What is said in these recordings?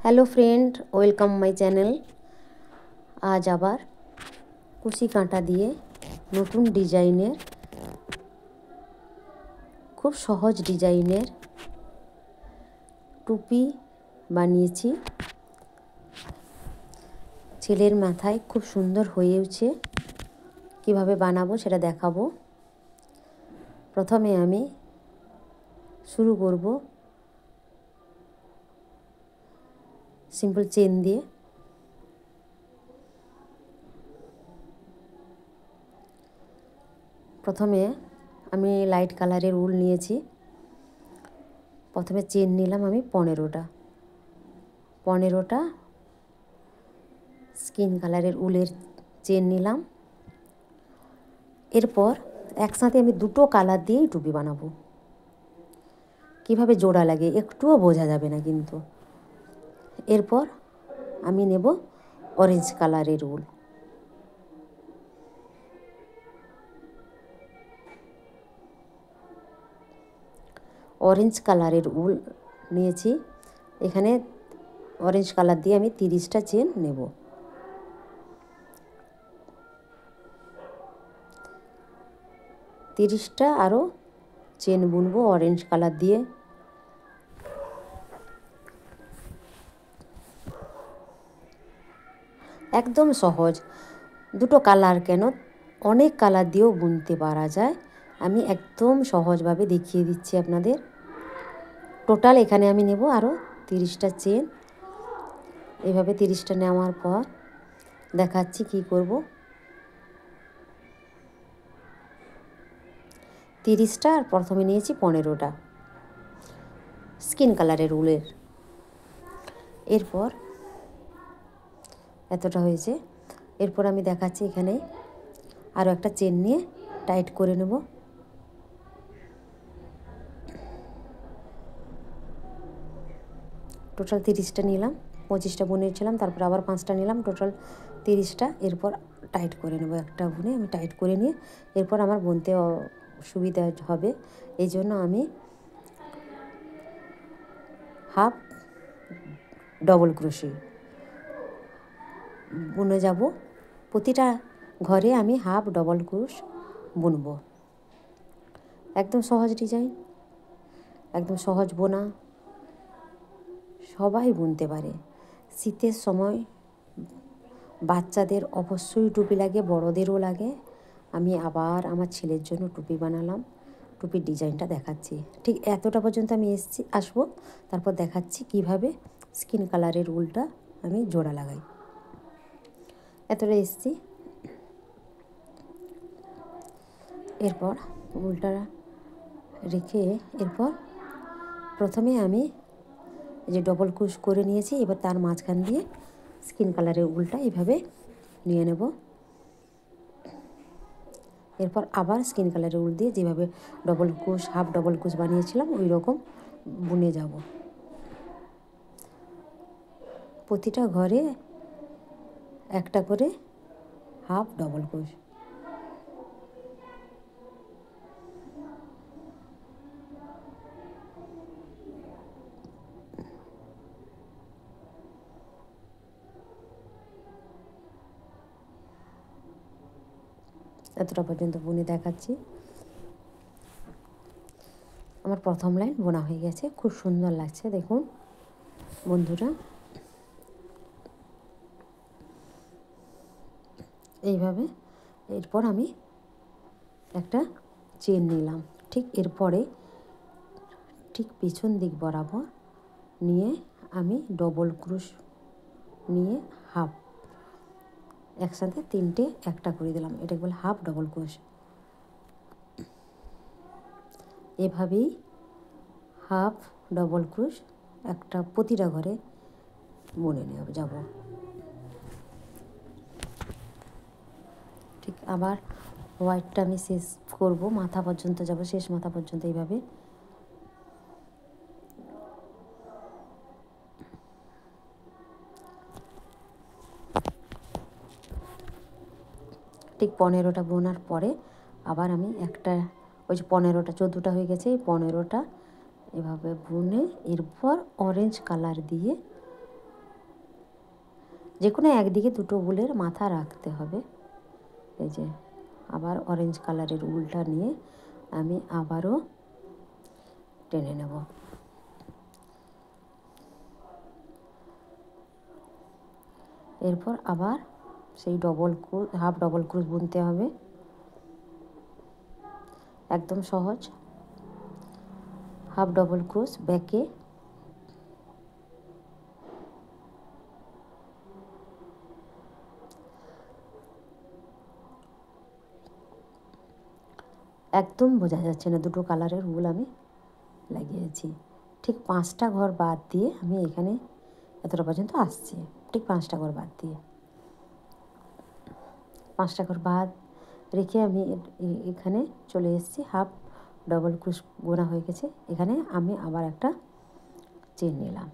Hello friend, welcome my channel. আজ আবার কুশি কাঁটা দিয়ে নতুন ডিজাইনের, খুব সহজ ডিজাইনের টুপি বানিয়েছি। ছেলের মাথায় খুব সুন্দর হয়েছে। কিভাবে বানাবো সেটা দেখাবো। প্রথমে আমি শুরু করব সিম্পল চেন দিয়ে। প্রথমে আমি লাইট কালারের উল নিয়েছি। প্রথমে চেন নিলাম আমি 15টা স্কিন কালারের উলের চেন নিলাম। এরপর একসাথে আমি দুটো কালার দিয়েই টুপি বানাবো। কিভাবে জোড়া লাগে একটুও বোঝা যাবে না কিন্তু। এরপর আমি নেব অরেঞ্জ কালারের উল। অরেঞ্জ কালারের উল নিয়েছি। এখানে অরেঞ্জ কালার দিয়ে আমি 30টা চেন নেব। আরও চেন বুনবো অরেঞ্জ কালার দিয়ে। একদম সহজ, দুটো কালার কেন, অনেক কালার দিয়েও বুনতে পারা যায়। আমি একদম সহজভাবে দেখিয়ে দিচ্ছি আপনাদের। টোটাল এখানে আমি নেব আরও 30টা চেন। এভাবে 30টা নেওয়ার পর দেখাচ্ছি কি করব। 30টা আর প্রথমে নিয়েছি 15টা স্কিন কালারের উলের। এরপর এতটা হয়েছে। এরপর আমি দেখাচ্ছি এখানে আরও একটা চেন নিয়ে টাইট করে নেব। টোটাল 30টা নিলাম, 25টা বুনেছিলাম, তারপর আবার 5টা নিলাম, টোটাল 30টা। এরপর টাইট করে নেব, একটা বুনে আমি টাইট করে নিয়ে এরপর আমার বুনতে সুবিধা হবে। এই জন্য আমি হাফ ডবল ক্রোশে বুনে যাব। প্রতিটা ঘরে আমি হাফ ডবল ক্রোশ বুনব। একদম সহজ ডিজাইন, একদম সহজ বোনা, সবাই বুনতে পারে। শীতের সময় বাচ্চাদের অবশ্যই টুপি লাগে, বড়দেরও লাগে। আমি আবার আমার ছেলের জন্য টুপি বানালাম। টুপির ডিজাইনটা দেখাচ্ছি। ঠিক এতটা পর্যন্ত আমি আসবো, তারপর দেখাচ্ছি কিভাবে স্কিন কালারের উলটা আমি জোড়া লাগাই। এতটা এসছি। এরপর উলটা রেখে এরপর প্রথমে আমি যে ডবল ক্রোশ করে নিয়েছি, এবার তার মাঝখান দিয়ে স্কিন কালারের উলটা এভাবে নিয়ে নেব। এরপর আবার স্কিন কালারের উল দিয়ে যেভাবে ডবল ক্রোশ, হাফ ডবল ক্রোশ বানিয়েছিলাম ওই রকম বুনে যাব। প্রতিটা ঘরে একটা করে হাফ ডবল ক্রোশ। এতটা পর্যন্ত বুনে দেখাচ্ছি। আমার প্রথম লাইন বোনা হয়ে গেছে, খুব সুন্দর লাগছে দেখুন বন্ধুরা। এইভাবে এরপর আমি একটা চেন নিলাম। ঠিক এরপরে ঠিক পিছন দিক বরাবর নিয়ে আমি ডবল ক্রোশ নিয়ে হাফ, একসাথে 3টে একটা করে দিলাম। এটাকে বলে হাফ ডবল ক্রোশ। এভাবেই হাফ ডবল ক্রোশ একটা প্রতিটা ঘরে বুনে নিয়ে যাব। ঠিক আবার হোয়াইটটা আমি শেষ করব, মাথা পর্যন্ত যাব, শেষ মাথা পর্যন্ত এইভাবে। ঠিক 15টা বোনার পরে আবার আমি একটা, ওই যে 15টা 14টা হয়ে গেছে, এই 15টা এভাবে বুনে এরপর অরেঞ্জ কালার দিয়ে যে কোনো একদিকে দুটো উলের মাথা রাখতে হবে। এই যে আবার অরেঞ্জ কালারের উলটা নিয়ে আমি আবারও টেনে নেব। এরপর আবার সেই হাফ ডবল ক্রোশ বুনতে হবে। একদম সহজ, হাফ ডবল ক্রোশ ব্যাকে, একদম বোঝা যাচ্ছে না দুটো কালারের উল আমি লাগিয়েছি। ঠিক 5টা ঘর বাদ দিয়ে আমি এখানে এতটা পর্যন্ত আসছি, ঠিক 5টা ঘর বাদ দিয়ে। 5টা ঘর বাদ রেখে আমি এখানে চলে এসেছি, হাফ ডবল ক্রোশ বোনা হয়ে গেছে। এখানে আমি আবার একটা চেন নিলাম।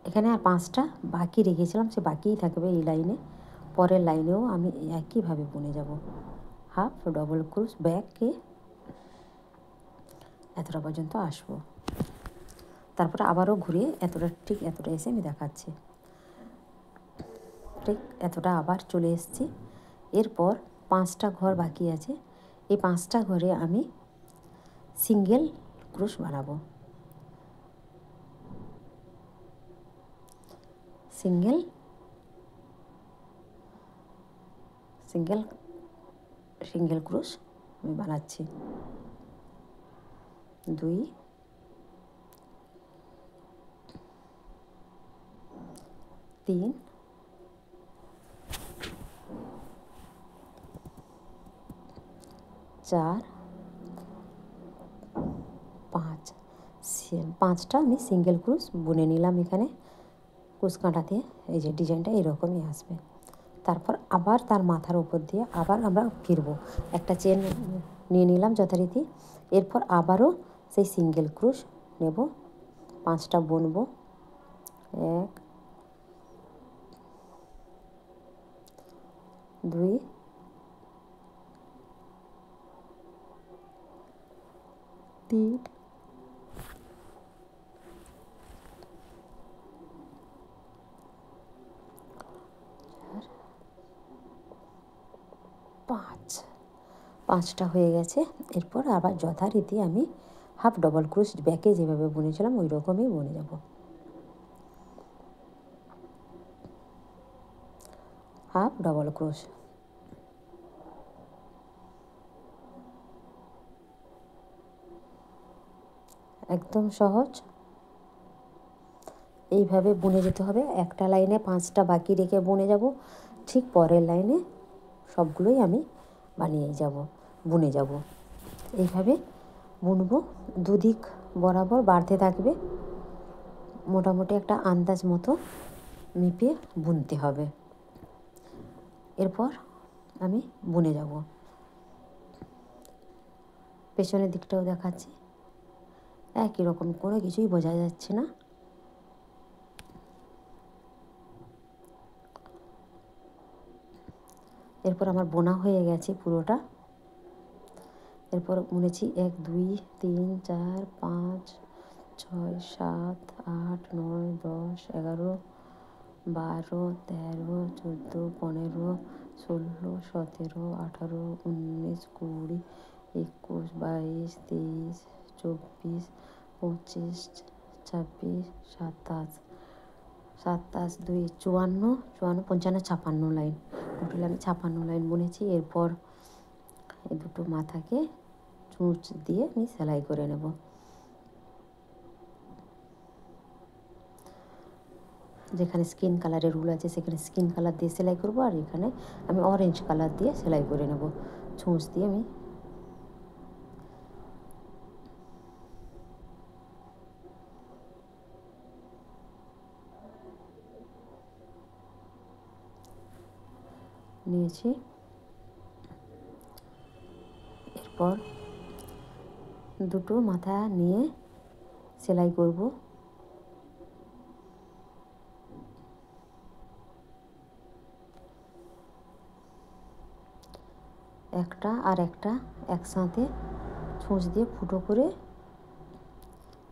এখানে আর 5টা বাকি রেখেছিলাম, সে বাকিই থাকবে এই লাইনে। পরের লাইনেও আমি একইভাবে বুনে যাব, হাফ ডবল ক্রোশ ব্যাকে এতটা পর্যন্ত আসবো। তারপরে আবারও ঘুরে ঠিক এতটা এসে আমি দেখাচ্ছি, ঠিক এতটা আবার চলে এসেছি। এরপর 5টা ঘর বাকি আছে, এই 5টা ঘরে আমি সিঙ্গেল ক্রোশ বানাবো। সিঙ্গেল ক্রোশ আমি বানাচ্ছি। 2 3 4 5। 5টা আমি সিঙ্গেল ক্রোশ বুনে নিলাম। এখানে কুচ কাঁটা দিয়ে এই যে ডিজাইনটা এরকমই আসবে। তারপর আবার তার মাথার উপর দিয়ে আবার আমরা ফিরবো, একটা চেন নিয়ে নিলাম যথারীতি। এরপর আবারও সেই সিঙ্গেল ক্রোশ নেব, 5টা বুনবো। 1 2 3 5। 5টা হয়ে গেছে। এরপর আবার যথারীতি আমি হাফ ডবল ক্রোশ ব্যাকে যেভাবে বুনেছিলাম ওই রকমই বুনে যাব, হাফ ডবল ক্রোশ। একদম সহজ, এইভাবে বুনে যেতে হবে। একটা লাইনে 5টা বাকি রেখে বুনে যাব, ঠিক পরের লাইনে সবগুলোই আমি বুনে যাব। এইভাবে বুনবো, দুদিক বরাবর বাড়তে থাকবে। মোটামুটি একটা আন্দাজ মতো মেপে বুনতে হবে। এরপর আমি বুনে যাব। পেছনের দিকটাও দেখাচ্ছি, একই রকম, কোনো কিছুই বোঝা যাচ্ছে না। এরপর আমার বোনা হয়ে গেছে পুরোটা। এরপর বুনেছি 1 2 3 4 5 6 7 8 9 10 11 12 13 14 15 16 17 18 19 20 21 22 23 24 25 26 27 27 2 54 55 56 লাইন, টোটাল আমি 56 লাইন বুনেছি। এরপর এই দুটো মাথাকে চুঁচ দিয়ে আমি সেলাই করে নেব। যেখানে স্কিন কালারের উল আছে সেখানে স্কিন কালার দিয়ে সেলাই করব, আর এখানে আমি অরেঞ্জ কালার দিয়ে সেলাই করে নেব। চুঁচ দিয়ে আমি নিয়েছি। এরপর দুটো মাথা নিয়ে সেলাই করব। একটা আর একটা একসাথে ছুঁচ দিয়ে ফুটো করে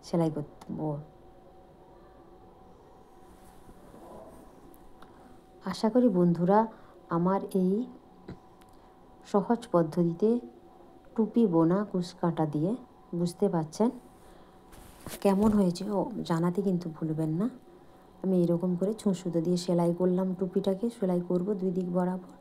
সেলাই করব। আশা করি বন্ধুরা আমার এই সহজ পদ্ধতিতে টুপি বোনা কুশকাঁটা দিয়ে বুঝতে পারছেন। কেমন হয়েছে জানাতে কিন্তু ভুলবেন না। আমি এরকম করে ছুঁচ সুতো দিয়ে সেলাই করলাম, টুপিটাকে সেলাই করব 2 দিক বরাবর।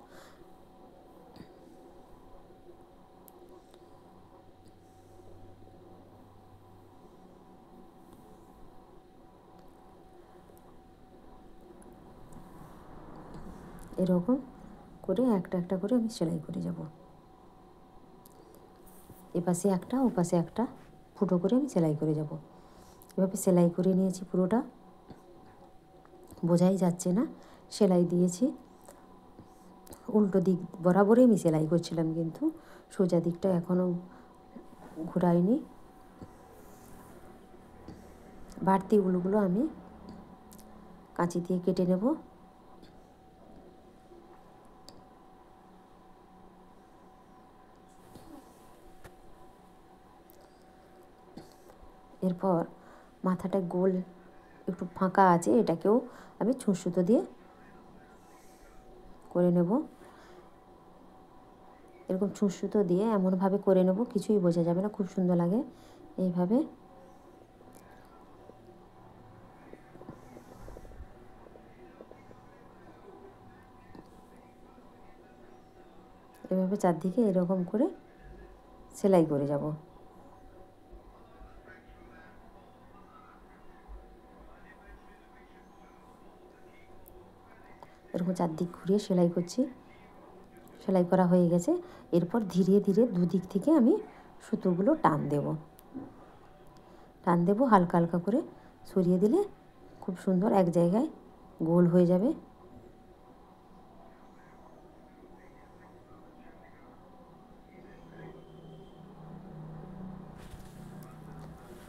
এরকম করে একটা একটা করে আমি সেলাই করে যাব। এপাশে একটা ওপাশে একটা ফুটো করে আমি সেলাই করে যাব। এভাবে সেলাই করে নিয়েছি পুরোটা, বোঝাই যাচ্ছে না সেলাই দিয়েছি। উল্টো দিক বরাবরই আমি সেলাই করছিলাম, কিন্তু সোজা দিকটা এখনও ঘোরাইনি। বাড়তি উলগুলো আমি কাঁচি দিয়ে কেটে নেব। এরপর মাথাটা গোল একটু ফাঁকা আছে, এটাকেও আমি ছুঁচ সুতো দিয়ে করে নেব। এরকম ছুঁচ সুতো দিয়ে এমনভাবে করে নেব কিছুই বোঝা যাবে না, খুব সুন্দর লাগে। এইভাবে এভাবে চারদিকে এরকম করে সেলাই করে যাব। এরকম চারদিক ঘুরিয়ে সেলাই করছি। সেলাই করা হয়ে গেছে। এরপর ধীরে ধীরে দুদিক থেকে আমি সুতোগুলো টান দেব। হালকা হালকা করে সরিয়ে দিলে খুব সুন্দর এক জায়গায় গোল হয়ে যাবে।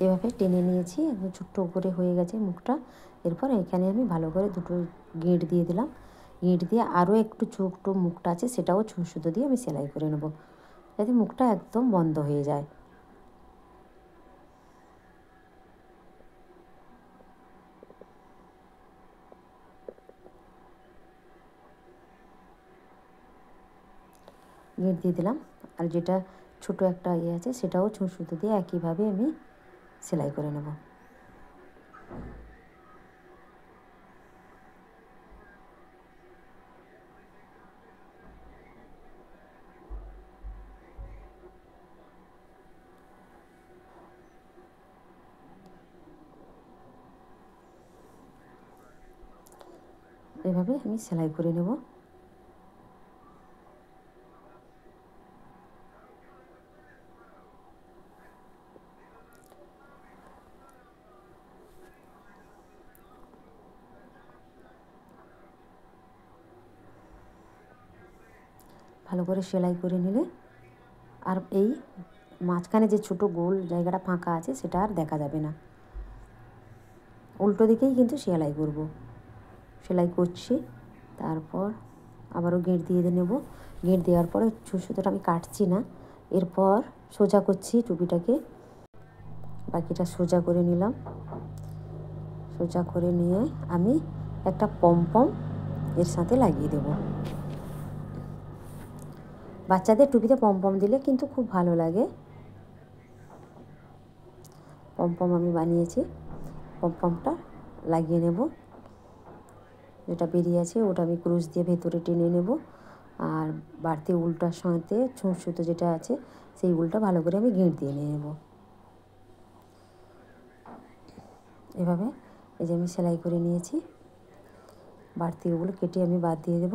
এভাবে টেনে নিয়েছি, একদম ছোট্ট করে হয়ে গেছে মুখটা। এরপর এখানে আমি ভালো করে দুটো গিঁট দিয়ে দিলাম। গিঁট দিয়ে আরও একটু ছোট্ট মুখটা আছে, সেটাও ছুঁচ সুতো দিয়ে আমি সেলাই করে নেব, যাতে মুখটা একদম বন্ধ হয়ে যায়। গিঁট দিয়ে দিলাম। আর যেটা ছোট একটা আছে সেটাও ছুঁচ সুতো দিয়ে একইভাবে আমি সেলাই করে নেব। এভাবে আমি সেলাই করে নেব। ভালো করে সেলাই করে নিলে আর এই মাঝখানে যে ছোট গোল জায়গাটা ফাঁকা আছে সেটা আর দেখা যাবে না। উল্টো দিকেই কিন্তু সেলাই করব। সেলাই করছি, তারপর আবারও গিঁট দিয়ে নেব। গিঁট দেওয়ার পরে ছুঁচ সুতোটা আমি কাটছি না। এরপর সোজা করছি টুপিটাকে, বাকিটা সোজা করে নিলাম। সোজা করে নিয়ে আমি একটা পমপম এর সাথে লাগিয়ে দেব। বাচ্চাদের টুপিতে পমপম দিলে কিন্তু খুব ভালো লাগে। পমপম আমি বানিয়েছি, পমপমটা লাগিয়ে নেব। যেটা বেরিয়ে আছে ওটা আমি ক্রুশ দিয়ে ভেতরে টেনে নেব। আর বাড়তি উলটার সাথে ছুঁচ সুতো যেটা আছে সেই উলটা ভালো করে আমি গিঁট দিয়ে নিয়ে নেব। এভাবে এই যে আমি সেলাই করে নিয়েছি। বাড়তি ওগুলো কেটে আমি বাদ দিয়ে দেব।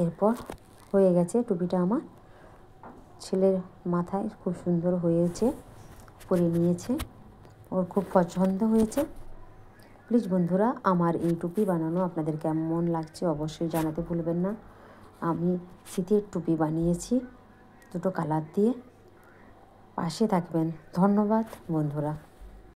এরপর হয়ে গেছে টুপিটা আমার। ছেলের মাথায় খুব সুন্দর হয়েছে, পরে নিয়েছে, ওর খুব পছন্দ হয়েছে। প্লিজ বন্ধুরা, আমার এই টুপি বানানো আপনাদের কেমন লাগছে অবশ্যই জানাতে ভুলবেন না। আমি শীতের টুপি বানিয়েছি দুটো কালার দিয়ে। পাশে থাকবেন। ধন্যবাদ বন্ধুরা।